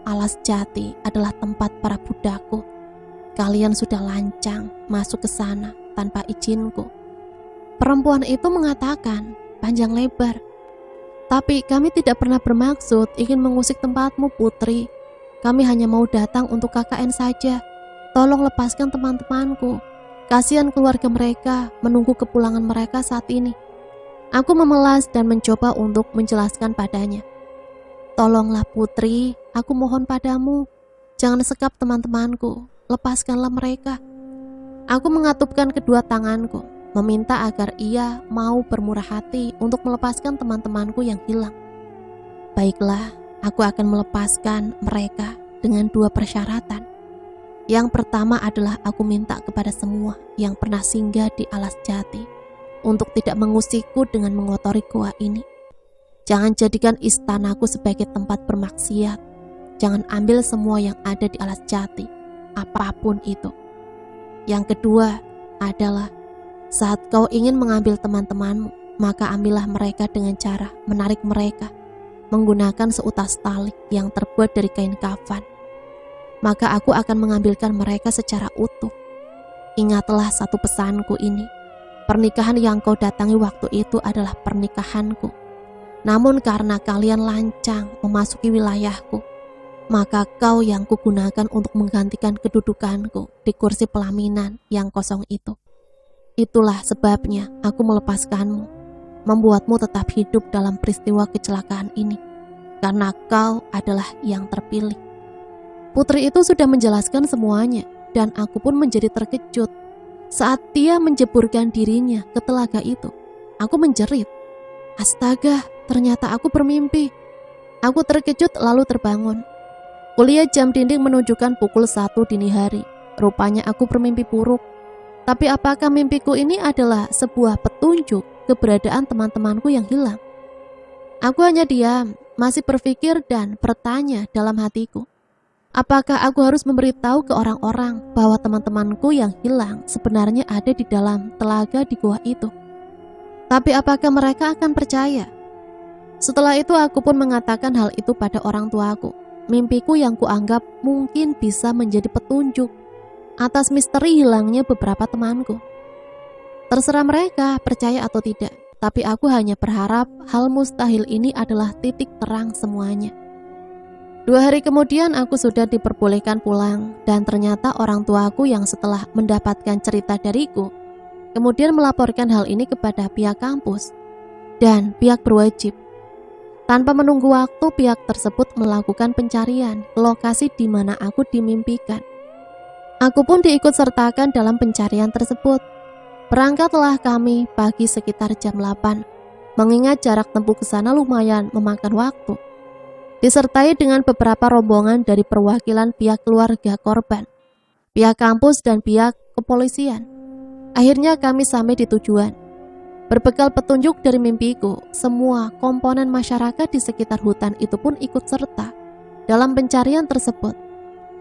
Alas Jati adalah tempat para budakku. Kalian sudah lancang masuk ke sana tanpa izinku. Perempuan itu mengatakan panjang lebar. "Tapi kami tidak pernah bermaksud ingin mengusik tempatmu, Putri. Kami hanya mau datang untuk KKN saja. Tolong lepaskan teman-temanku. Kasihan keluarga mereka menunggu kepulangan mereka saat ini." Aku memelas dan mencoba untuk menjelaskan padanya. "Tolonglah Putri, aku mohon padamu. Jangan sekap teman-temanku. Lepaskanlah mereka." Aku mengatupkan kedua tanganku, meminta agar ia mau bermurah hati untuk melepaskan teman-temanku yang hilang. "Baiklah, aku akan melepaskan mereka dengan 2 persyaratan. Yang pertama adalah aku minta kepada semua yang pernah singgah di Alas Jati untuk tidak mengusikku dengan mengotori gua ini. Jangan jadikan istanaku sebagai tempat bermaksiat. Jangan ambil semua yang ada di Alas Jati, apapun itu. Yang kedua adalah saat kau ingin mengambil teman-temanmu, maka ambillah mereka dengan cara menarik mereka menggunakan seutas tali yang terbuat dari kain kafan. Maka aku akan mengambilkan mereka secara utuh. Ingatlah satu pesanku ini. Pernikahan yang kau datangi waktu itu adalah pernikahanku. Namun karena kalian lancang memasuki wilayahku, maka kau yang kugunakan untuk menggantikan kedudukanku di kursi pelaminan yang kosong itu. Itulah sebabnya aku melepaskanmu, membuatmu tetap hidup dalam peristiwa kecelakaan ini, karena kau adalah yang terpilih. Putri itu sudah menjelaskan semuanya, dan aku pun menjadi terkejut. Saat dia menjeburkan dirinya ke telaga itu, aku menjerit. Astaga, ternyata aku bermimpi. Aku terkejut lalu terbangun. Kuliah jam dinding menunjukkan pukul 1 dini hari. Rupanya aku bermimpi buruk. Tapi apakah mimpiku ini adalah sebuah petunjuk keberadaan teman-temanku yang hilang? Aku hanya diam, masih berpikir dan bertanya dalam hatiku. Apakah aku harus memberitahu ke orang-orang bahwa teman-temanku yang hilang sebenarnya ada di dalam telaga di gua itu? Tapi apakah mereka akan percaya? Setelah itu aku pun mengatakan hal itu pada orang tuaku. Mimpiku yang kuanggap mungkin bisa menjadi petunjuk atas misteri hilangnya beberapa temanku. Terserah mereka percaya atau tidak, tapi aku hanya berharap hal mustahil ini adalah titik terang semuanya. 2 hari kemudian aku sudah diperbolehkan pulang, dan ternyata orang tuaku yang setelah mendapatkan cerita dariku kemudian melaporkan hal ini kepada pihak kampus dan pihak berwajib. Tanpa menunggu waktu, pihak tersebut melakukan pencarian ke lokasi di mana aku dimimpikan. Aku pun diikut sertakan dalam pencarian tersebut. Berangkatlah kami pagi sekitar jam 8, mengingat jarak tempuh ke sana lumayan memakan waktu. Disertai dengan beberapa rombongan dari perwakilan pihak keluarga korban, pihak kampus dan pihak kepolisian. Akhirnya kami sampai di tujuan. Berbekal petunjuk dari mimpiku, semua komponen masyarakat di sekitar hutan itu pun ikut serta dalam pencarian tersebut.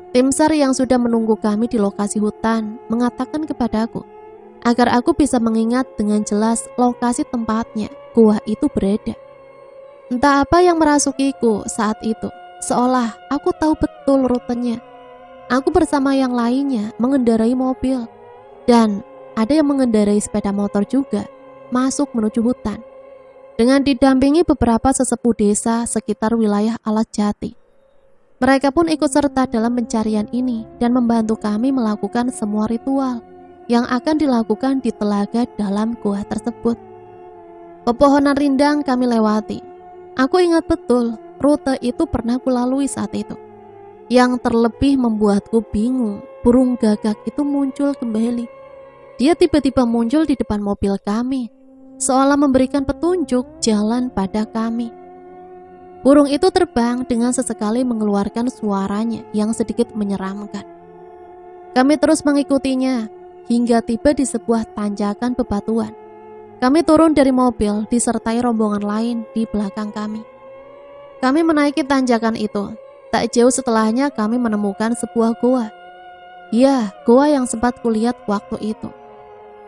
Tim SAR yang sudah menunggu kami di lokasi hutan mengatakan kepadaku agar aku bisa mengingat dengan jelas lokasi tempatnya gua itu berada. Entah apa yang merasukiku saat itu, seolah aku tahu betul rutenya. Aku bersama yang lainnya mengendarai mobil, dan ada yang mengendarai sepeda motor juga, masuk menuju hutan. Dengan didampingi beberapa sesepuh desa sekitar wilayah Alas Jati. Mereka pun ikut serta dalam pencarian ini dan membantu kami melakukan semua ritual yang akan dilakukan di telaga dalam gua tersebut. Pepohonan rindang kami lewati. Aku ingat betul, rute itu pernah kulalui saat itu. Yang terlebih membuatku bingung, burung gagak itu muncul kembali. Dia tiba-tiba muncul di depan mobil kami, seolah memberikan petunjuk jalan pada kami. Burung itu terbang dengan sesekali mengeluarkan suaranya yang sedikit menyeramkan. Kami terus mengikutinya, hingga tiba di sebuah tanjakan bebatuan. Kami turun dari mobil disertai rombongan lain di belakang kami. Kami menaiki tanjakan itu. Tak jauh setelahnya kami menemukan sebuah goa. Ya, goa yang sempat kulihat waktu itu.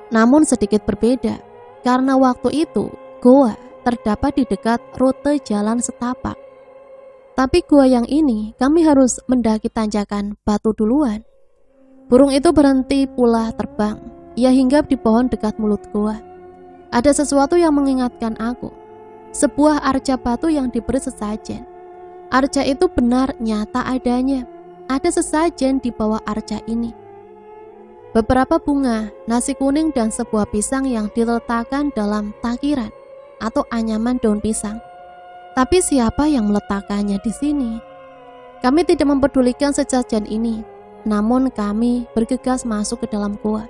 Namun sedikit berbeda, karena waktu itu goa terdapat di dekat rute jalan setapak. Tapi goa yang ini kami harus mendaki tanjakan batu duluan. Burung itu berhenti pula terbang. Ia hinggap di pohon dekat mulut goa. Ada sesuatu yang mengingatkan aku. Sebuah arca batu yang diberi sesajen. Arca itu benar nyata adanya. Ada sesajen di bawah arca ini. Beberapa bunga, nasi kuning dan sebuah pisang yang diletakkan dalam takiran atau anyaman daun pisang. Tapi siapa yang meletakkannya di sini? Kami tidak mempedulikan sesajen ini. Namun kami bergegas masuk ke dalam gua.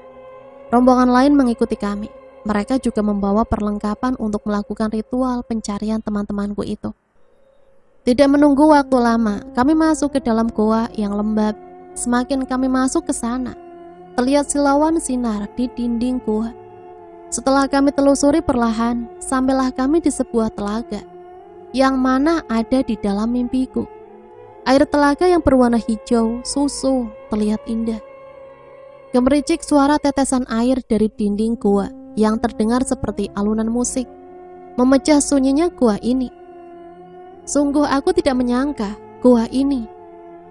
Rombongan lain mengikuti kami. Mereka juga membawa perlengkapan untuk melakukan ritual pencarian teman-temanku itu. Tidak menunggu waktu lama, kami masuk ke dalam goa yang lembab. semakin kami masuk ke sana, terlihat silauan sinar di dinding gua. Setelah kami telusuri perlahan, sampailah kami di sebuah telaga, yang mana ada di dalam mimpiku. Air telaga yang berwarna hijau susu terlihat indah. Gemericik suara tetesan air dari dinding gua yang terdengar seperti alunan musik, memecah sunyinya gua ini. Sungguh aku tidak menyangka gua ini,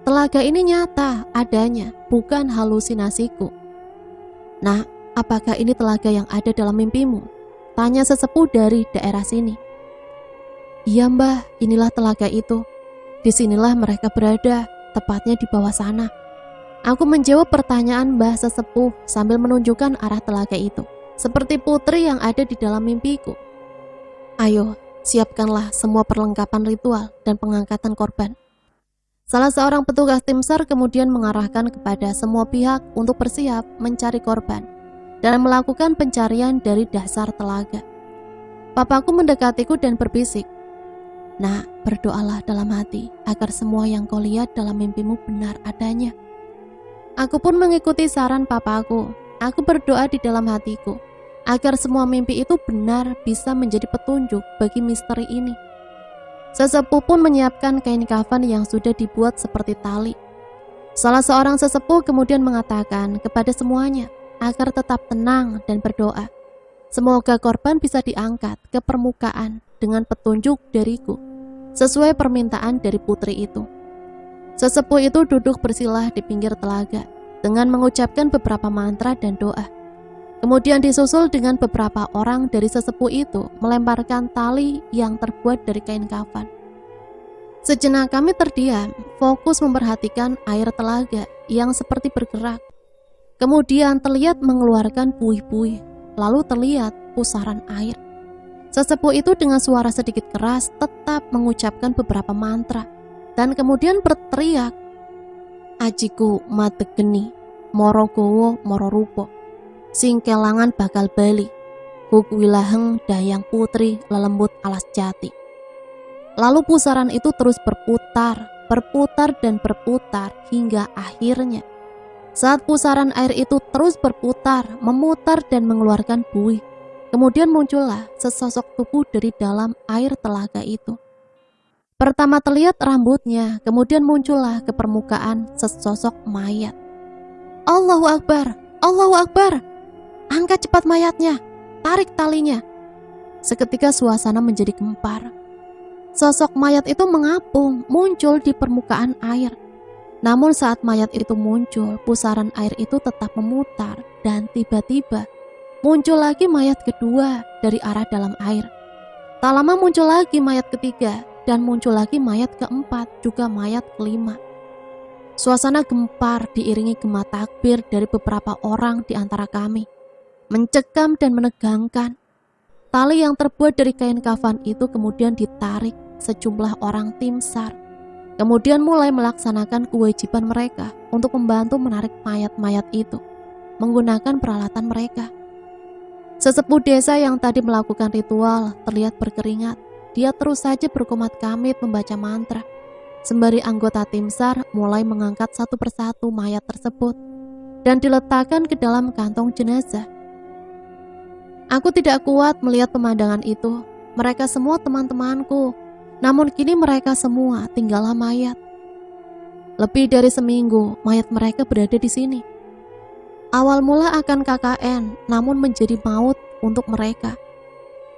telaga ini nyata adanya, bukan halusinasiku. Nah, apakah ini telaga yang ada dalam mimpimu? Tanya sesepuh dari daerah sini. Iya mbah, inilah telaga itu. Disinilah mereka berada, tepatnya di bawah sana. Aku menjawab pertanyaan mbah sesepuh sambil menunjukkan arah telaga itu, seperti putri yang ada di dalam mimpiku. Ayo, siapkanlah semua perlengkapan ritual dan pengangkatan korban. Salah seorang petugas tim SAR kemudian mengarahkan kepada semua pihak untuk bersiap mencari korban dan melakukan pencarian dari dasar telaga. Papaku mendekatiku dan berbisik, "Nak, berdoalah dalam hati agar semua yang kau lihat dalam mimpimu benar adanya." Aku pun mengikuti saran papaku. Aku berdoa di dalam hatiku agar semua mimpi itu benar bisa menjadi petunjuk bagi misteri ini. Sesepuh pun menyiapkan kain kafan yang sudah dibuat seperti tali. Salah seorang sesepuh kemudian mengatakan kepada semuanya agar tetap tenang dan berdoa. Semoga korban bisa diangkat ke permukaan dengan petunjuk dariku, sesuai permintaan dari putri itu. Sesepuh itu duduk bersila di pinggir telaga dengan mengucapkan beberapa mantra dan doa. Kemudian disusul dengan beberapa orang dari sesepuh itu melemparkan tali yang terbuat dari kain kafan. Sejenak kami terdiam, fokus memperhatikan air telaga yang seperti bergerak. Kemudian terlihat mengeluarkan buih-buih, lalu terlihat pusaran air. Sesepuh itu dengan suara sedikit keras tetap mengucapkan beberapa mantra dan kemudian berteriak, "Ajiku mategeni, moro gowo moro rupo. Sing kelangan bakal bali, hukwilaheng dayang putri lelembut alas jati." Lalu pusaran itu terus berputar dan berputar hingga akhirnya saat pusaran air itu terus berputar, memutar dan mengeluarkan buih, kemudian muncullah sesosok tubuh dari dalam air telaga itu. Pertama terlihat rambutnya, kemudian muncullah ke permukaan sesosok mayat. Allahu Akbar, Allahu Akbar. Angkat cepat mayatnya, tarik talinya. Seketika suasana menjadi gempar. Sosok mayat itu mengapung, muncul di permukaan air. Namun saat mayat itu muncul, pusaran air itu tetap memutar dan tiba-tiba muncul lagi mayat kedua dari arah dalam air. Tak lama muncul lagi mayat ketiga dan muncul lagi mayat keempat, juga mayat kelima. Suasana gempar diiringi gema takbir dari beberapa orang di antara kami. Mencekam dan menegangkan. Tali yang terbuat dari kain kafan itu kemudian ditarik sejumlah orang tim SAR. Kemudian mulai melaksanakan kewajiban mereka untuk membantu menarik mayat-mayat itu menggunakan peralatan mereka. Sesepuh desa yang tadi melakukan ritual terlihat berkeringat. Dia terus saja berkomat kamit membaca mantra, sembari anggota tim SAR mulai mengangkat satu persatu mayat tersebut dan diletakkan ke dalam kantong jenazah. Aku tidak kuat melihat pemandangan itu. Mereka semua teman-temanku, namun kini mereka semua tinggallah mayat. Lebih dari seminggu mayat mereka berada di sini. Awal mula akan KKN, namun menjadi maut untuk mereka.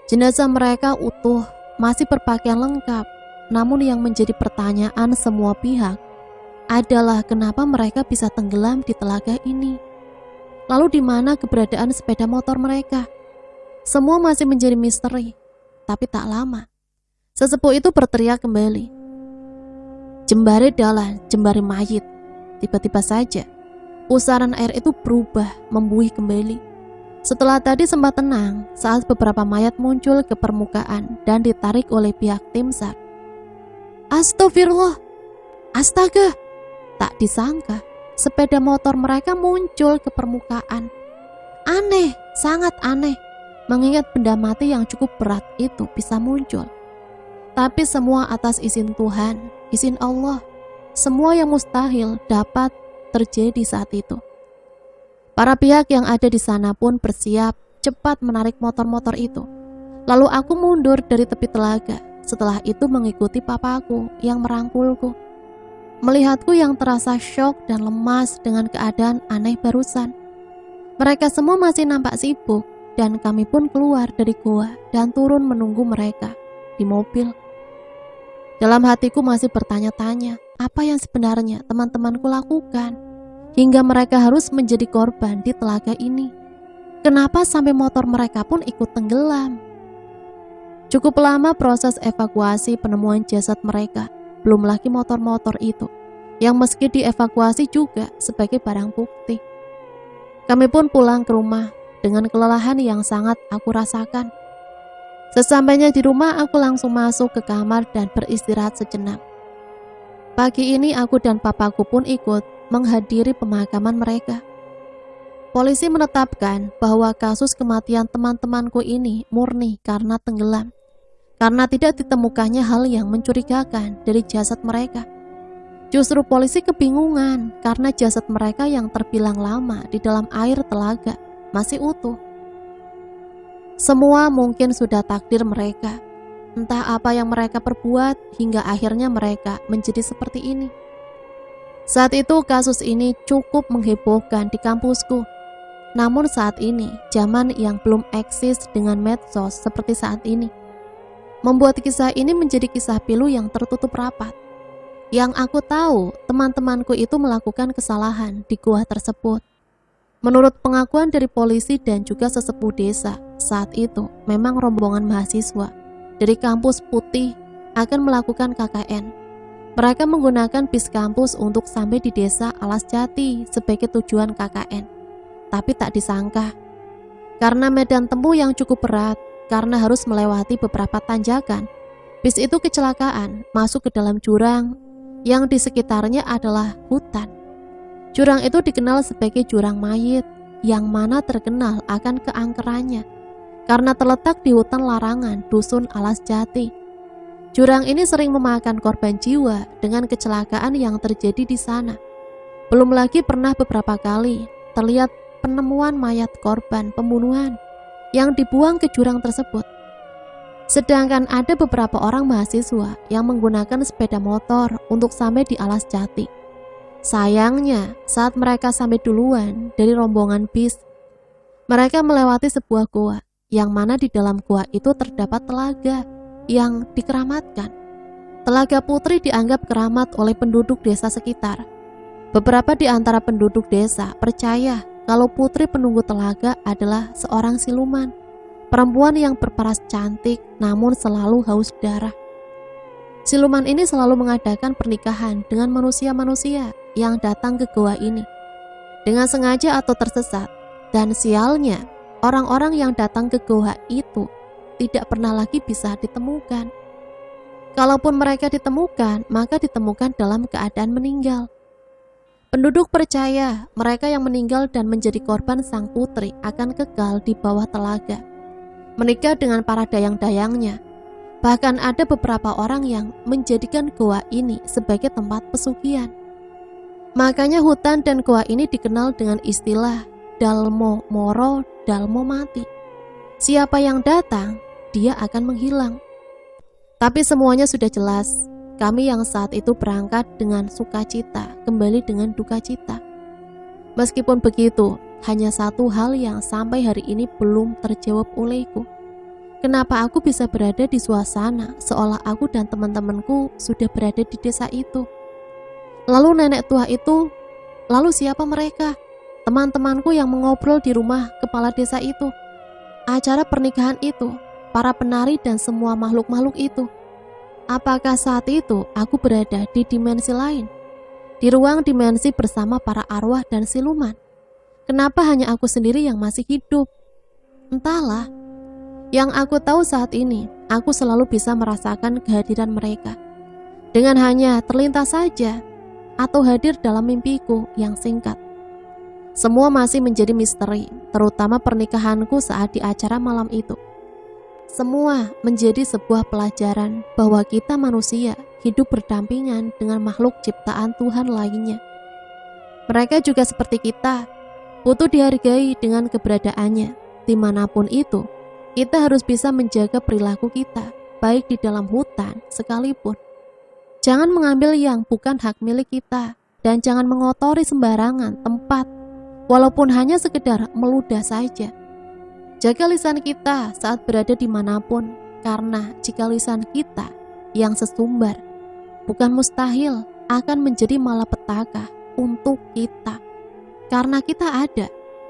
Jenazah mereka utuh, masih berpakaian lengkap. Namun yang menjadi pertanyaan semua pihak adalah kenapa mereka bisa tenggelam di telaga ini. Lalu di mana keberadaan sepeda motor mereka? Semua masih menjadi misteri. Tapi tak lama, sesepuh itu berteriak kembali, "Jembare dalan, jembare mayit." Tiba-tiba saja pusaran air itu berubah, membuih kembali. Setelah tadi sempat tenang saat beberapa mayat muncul ke permukaan dan ditarik oleh pihak tim SAR. Astagfirullah, astaga, tak disangka sepeda motor mereka muncul ke permukaan. Aneh, sangat aneh, mengingat benda mati yang cukup berat itu bisa muncul. Tapi semua atas izin Tuhan, izin Allah. Semua yang mustahil dapat terjadi saat itu. Para pihak yang ada di sana pun bersiap cepat menarik motor-motor itu. Lalu aku mundur dari tepi telaga. Setelah itu mengikuti papaku yang merangkulku. Melihatku yang terasa syok dan lemas dengan keadaan aneh barusan. Mereka semua masih nampak sibuk dan kami pun keluar dari gua dan turun menunggu mereka di mobil. Dalam hatiku masih bertanya-tanya, apa yang sebenarnya teman-temanku lakukan hingga mereka harus menjadi korban di telaga ini. Kenapa sampai motor mereka pun ikut tenggelam? Cukup lama proses evakuasi penemuan jasad mereka, belum lagi motor-motor itu, yang meski dievakuasi juga sebagai barang bukti. Kami pun pulang ke rumah dengan kelelahan yang sangat aku rasakan. Sesampainya di rumah, aku langsung masuk ke kamar dan beristirahat sejenak. Pagi ini aku dan papaku pun ikut menghadiri pemakaman mereka. Polisi menetapkan bahwa kasus kematian teman-temanku ini murni karena tenggelam, karena tidak ditemukannya hal yang mencurigakan dari jasad mereka. Justru polisi kebingungan karena jasad mereka yang terbilang lama di dalam air telaga masih utuh. Semua mungkin sudah takdir mereka. Entah apa yang mereka perbuat hingga akhirnya mereka menjadi seperti ini. Saat itu kasus ini cukup menghebohkan di kampusku. Namun saat ini, zaman yang belum eksis dengan medsos seperti saat ini, membuat kisah ini menjadi kisah pilu yang tertutup rapat. Yang aku tahu, teman-temanku itu melakukan kesalahan di gua tersebut. Menurut pengakuan dari polisi dan juga sesepuh desa, saat itu memang rombongan mahasiswa dari kampus Putih akan melakukan KKN. Mereka menggunakan bis kampus untuk sampai di desa Alas Jati sebagai tujuan KKN. Tapi tak disangka, karena medan tempuh yang cukup berat, karena harus melewati beberapa tanjakan, bis itu kecelakaan masuk ke dalam jurang yang di sekitarnya adalah hutan. Jurang itu dikenal sebagai jurang mayit, yang mana terkenal akan keangkerannya karena terletak di hutan larangan dusun Alas Jati. Jurang ini sering memakan korban jiwa dengan kecelakaan yang terjadi di sana. Belum lagi pernah beberapa kali terlihat penemuan mayat korban pembunuhan yang dibuang ke jurang tersebut. Sedangkan ada beberapa orang mahasiswa yang menggunakan sepeda motor untuk sampai di Alas Jati. Sayangnya, saat mereka sampai duluan dari rombongan bis, mereka melewati sebuah gua, yang mana di dalam gua itu terdapat telaga yang dikeramatkan. Telaga Putri dianggap keramat oleh penduduk desa sekitar. Beberapa di antara penduduk desa percaya kalau Putri penunggu telaga adalah seorang siluman, perempuan yang berparas cantik namun selalu haus darah. Siluman ini selalu mengadakan pernikahan dengan manusia-manusia yang datang ke gua ini, dengan sengaja atau tersesat. Dan sialnya, orang-orang yang datang ke gua itu tidak pernah lagi bisa ditemukan. Kalaupun mereka ditemukan, maka ditemukan dalam keadaan meninggal. Penduduk percaya mereka yang meninggal dan menjadi korban sang putri akan kekal di bawah telaga, menikah dengan para dayang-dayangnya. Bahkan ada beberapa orang yang menjadikan goa ini sebagai tempat pesugihan. Makanya hutan dan goa ini dikenal dengan istilah Dalmo Moro, Dalmo Mati. Siapa yang datang, dia akan menghilang. Tapi semuanya sudah jelas. Kami yang saat itu berangkat dengan sukacita, kembali dengan duka cita. Meskipun begitu, hanya satu hal yang sampai hari ini belum terjawab olehku. Kenapa aku bisa berada di suasana seolah aku dan teman-temanku sudah berada di desa itu? Lalu nenek tua itu, lalu siapa mereka? Teman-temanku yang mengobrol di rumah kepala desa itu, acara pernikahan itu, para penari dan semua makhluk-makhluk itu. Apakah saat itu aku berada di dimensi lain? Di ruang dimensi bersama para arwah dan siluman? Kenapa hanya aku sendiri yang masih hidup? Entahlah. Yang aku tahu saat ini, aku selalu bisa merasakan kehadiran mereka. Dengan hanya terlintas saja, atau hadir dalam mimpiku yang singkat. Semua masih menjadi misteri, terutama pernikahanku saat di acara malam itu. Semua menjadi sebuah pelajaran bahwa kita manusia hidup berdampingan dengan makhluk ciptaan Tuhan lainnya. Mereka juga seperti kita, butuh dihargai dengan keberadaannya. Dimanapun itu, kita harus bisa menjaga perilaku kita, baik di dalam hutan sekalipun. Jangan mengambil yang bukan hak milik kita, dan jangan mengotori sembarangan tempat, walaupun hanya sekedar meludah saja. Jaga lisan kita saat berada dimanapun, karena jika lisan kita yang sesumbar, bukan mustahil akan menjadi malapetaka untuk kita. Karena kita ada,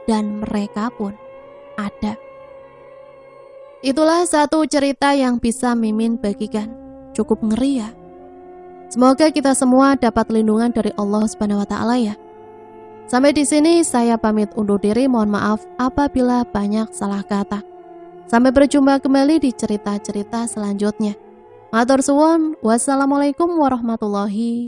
dan mereka pun ada. Itulah satu cerita yang bisa Mimin bagikan. Cukup ngeri ya. Semoga kita semua dapat lindungan dari Allah Subhanahu wa taala ya. Sampai di sini saya pamit undur diri, mohon maaf apabila banyak salah kata. Sampai berjumpa kembali di cerita-cerita selanjutnya. Matur suwun, wassalamualaikum warahmatullahi